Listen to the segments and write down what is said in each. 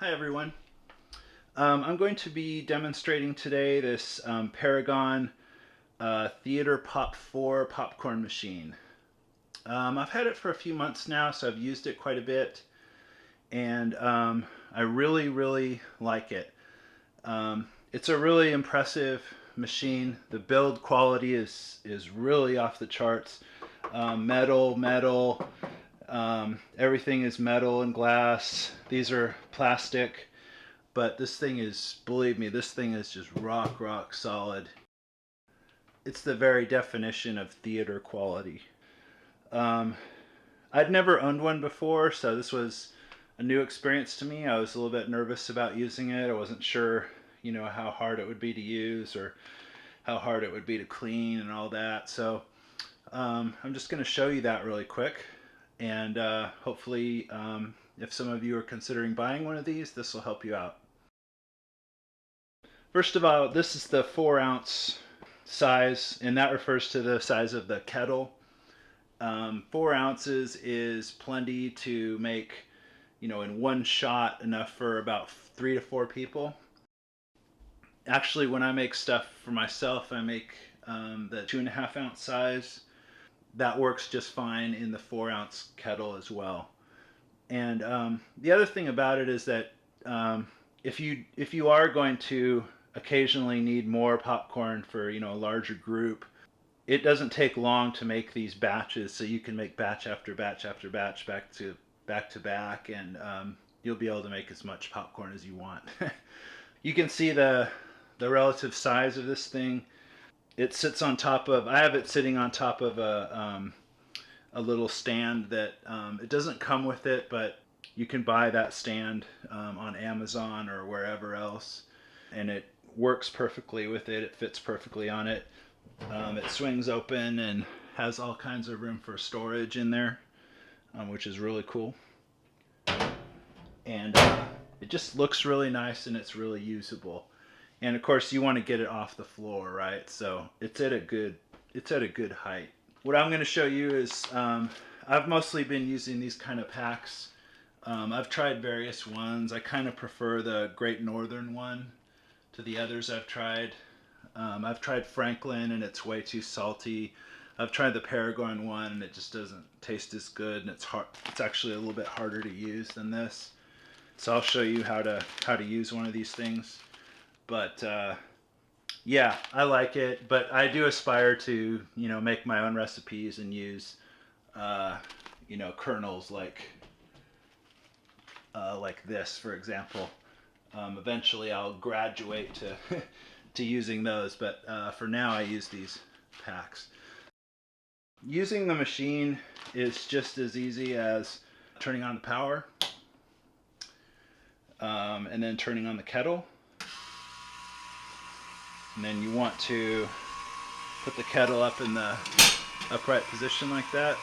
Hi everyone. I'm going to be demonstrating today this Paragon Theater Pop 4 popcorn machine. I've had it for a few months now, so I've used it quite a bit, and I really like it. It's a really impressive machine. The build quality is really off the charts. Metal. Everything is metal and glass. These are plastic. But this thing is, believe me, this thing is just rock solid. It's the very definition of theater quality. Um, I'd never owned one before, so this was a new experience to me. I was a little bit nervous about using it. I wasn't sure, how hard it would be to use or how hard it would be to clean and all that. So I'm just going to show you that really quick. And hopefully, if some of you are considering buying one of these, this will help you out. First of all, this is the 4-ounce size, and that refers to the size of the kettle. 4 ounces is plenty to make, in one shot, enough for about 3 to 4 people. Actually, when I make stuff for myself, I make the 2.5-ounce size. That works just fine in the 4-ounce kettle as well. And the other thing about it is that if you are going to occasionally need more popcorn for a larger group, it doesn't take long to make these batches, so you can make batch after batch after batch back to back, and you'll be able to make as much popcorn as you want. You can see the relative size of this thing. It sits on top of, I have it sitting on top of a little stand that it doesn't come with it, but you can buy that stand on Amazon or wherever else, and it works perfectly with it. It fits perfectly on it. It swings open and has all kinds of room for storage in there, which is really cool. And it just looks really nice, and it's really usable. And of course, you want to get it off the floor, right? So it's at a good height. What I'm going to show you is I've mostly been using these kind of packs. I've tried various ones. I kind of prefer the Great Northern one to the others I've tried. I've tried Franklin, and it's way too salty. I've tried the Paragon one, and it just doesn't taste as good, and it's hard. It's actually a little bit harder to use than this. So I'll show you how to use one of these things. But yeah, I like it, but I do aspire to make my own recipes and use kernels like this, for example. Eventually I'll graduate to to using those, but for now I use these packs. Using the machine is just as easy as turning on the power and then turning on the kettle. And then you want to put the kettle up in the upright position like that,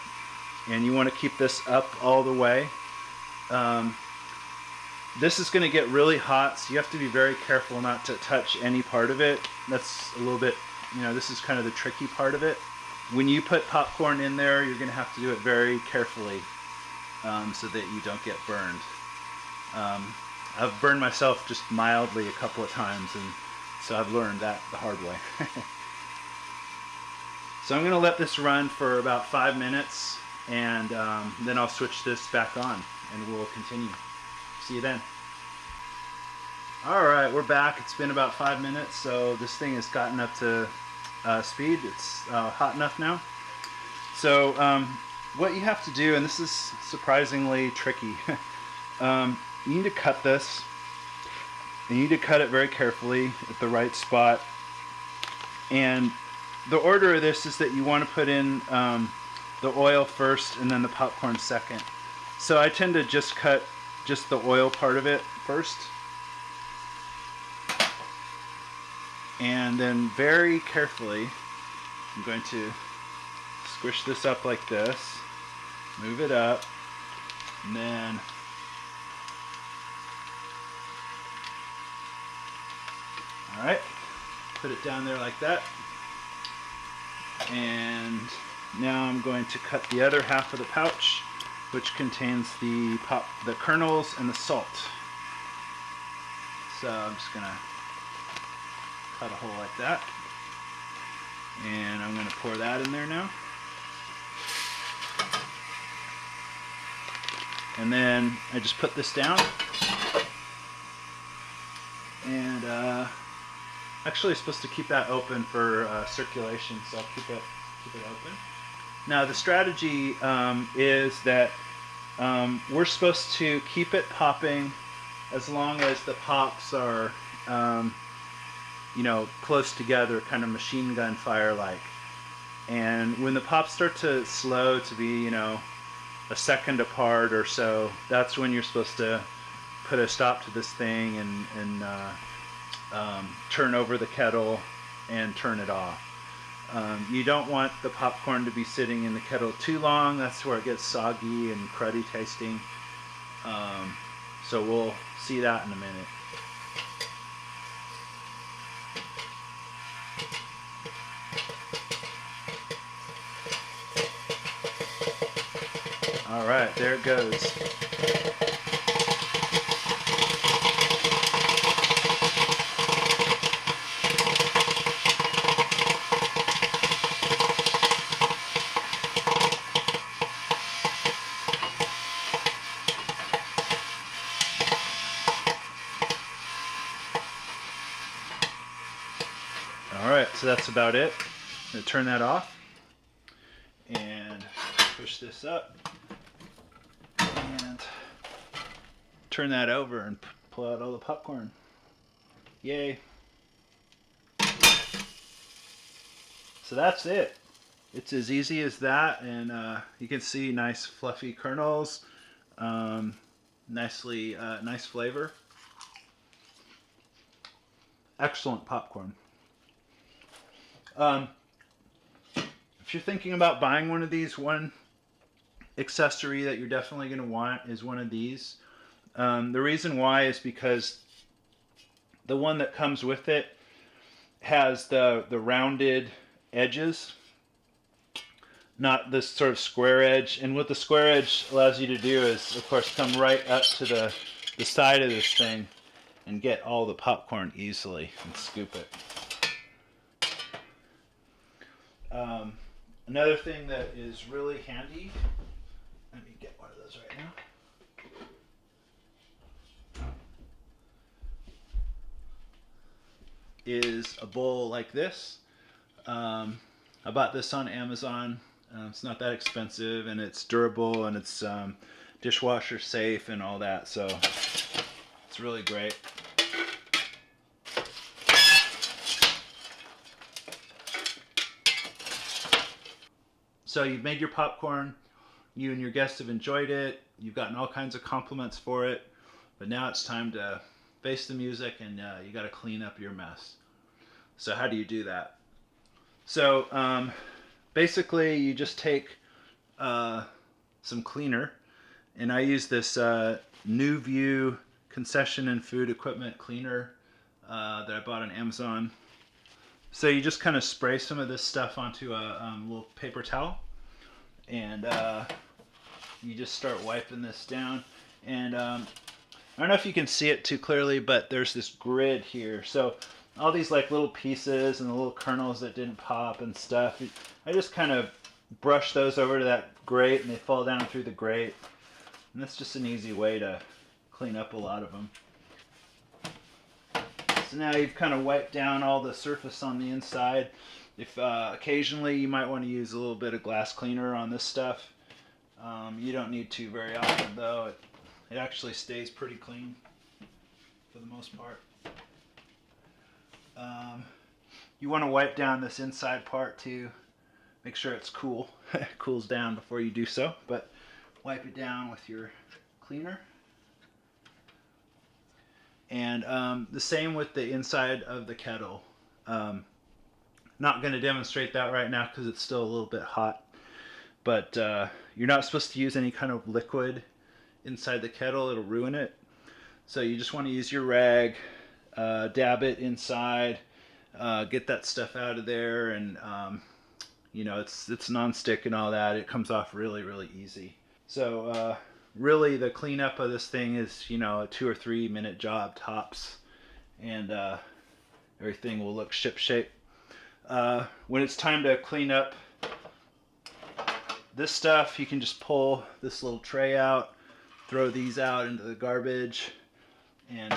and you want to keep this up all the way. This is going to get really hot, so you have to be very careful not to touch any part of it. That's a little bit, this is kind of the tricky part of it. When you put popcorn in there, you're going to have to do it very carefully so that you don't get burned. I've burned myself just mildly a couple of times, and so I've learned that the hard way. So I'm going to let this run for about 5 minutes, and then I'll switch this back on, and we'll continue. See you then. Alright, we're back. It's been about 5 minutes, so this thing has gotten up to speed. It's hot enough now. So what you have to do, and this is surprisingly tricky, you need to cut this. You need to cut it very carefully at the right spot. And the order of this is that you want to put in the oil first and then the popcorn second. So I tend to just cut just the oil part of it first. And then very carefully, I'm going to squish this up like this, move it up, and then alright, put it down there like that. And now I'm going to cut the other half of the pouch, which contains the kernels and the salt. So I'm just gonna cut a hole like that, and I'm gonna pour that in there now. And then I just put this down, and actually it's supposed to keep that open for circulation, so I'll keep it open. Now the strategy is that we're supposed to keep it popping as long as the pops are, you know, close together, kind of machine gun fire like. And when the pops start to slow to be, you know, a second apart or so, that's when you're supposed to put a stop to this thing and turn over the kettle and turn it off. You don't want the popcorn to be sitting in the kettle too long. That's where it gets soggy and cruddy tasting. So we'll see that in a minute. All right, there it goes. All right, so that's about it. I'm gonna turn that off and push this up and turn that over and pull out all the popcorn. Yay. So that's it. It's as easy as that, and you can see nice fluffy kernels, nice flavor. Excellent popcorn. If you're thinking about buying one of these, one accessory that you're definitely going to want is one of these. The reason why is because the one that comes with it has the rounded edges, not this sort of square edge. And what the square edge allows you to do is, of course, come right up to the side of this thing and get all the popcorn easily and scoop it. Another thing that is really handy, let me get one of those right now, is a bowl like this. I bought this on Amazon. It's not that expensive, and it's durable, and it's dishwasher safe and all that, so it's really great. So you've made your popcorn, you and your guests have enjoyed it, you've gotten all kinds of compliments for it, but now it's time to face the music, and you got to clean up your mess. So how do you do that? So basically you just take some cleaner, and I use this New View concession and food equipment cleaner that I bought on Amazon. So you just kind of spray some of this stuff onto a little paper towel, and you just start wiping this down. And I don't know if you can see it too clearly, but there's this grid here. So all these like little pieces and the little kernels that didn't pop and stuff, I just kind of brush those over to that grate, and they fall down through the grate. And that's just an easy way to clean up a lot of them. So now you've kind of wiped down all the surface on the inside. If occasionally you might want to use a little bit of glass cleaner on this stuff. You don't need to very often, though. It actually stays pretty clean for the most part. You want to wipe down this inside part too. Make sure it's cool. It cools down before you do so, but wipe it down with your cleaner. And the same with the inside of the kettle. Not going to demonstrate that right now because it's still a little bit hot. But you're not supposed to use any kind of liquid inside the kettle. It'll ruin it. So you just want to use your rag, dab it inside, get that stuff out of there, and you know, it's nonstick and all that. It comes off really, really easy. So really the cleanup of this thing is, you know, a 2 or 3 minute job tops. and everything will look ship-shape. When it's time to clean up this stuff, you can just pull this little tray out, throw these out into the garbage, and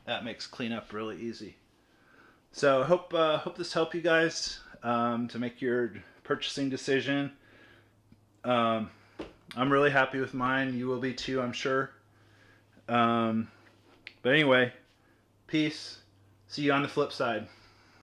that makes cleanup really easy. So hope this helped you guys to make your purchasing decision. I'm really happy with mine. You will be too, I'm sure. But anyway, peace. See you on the flip side.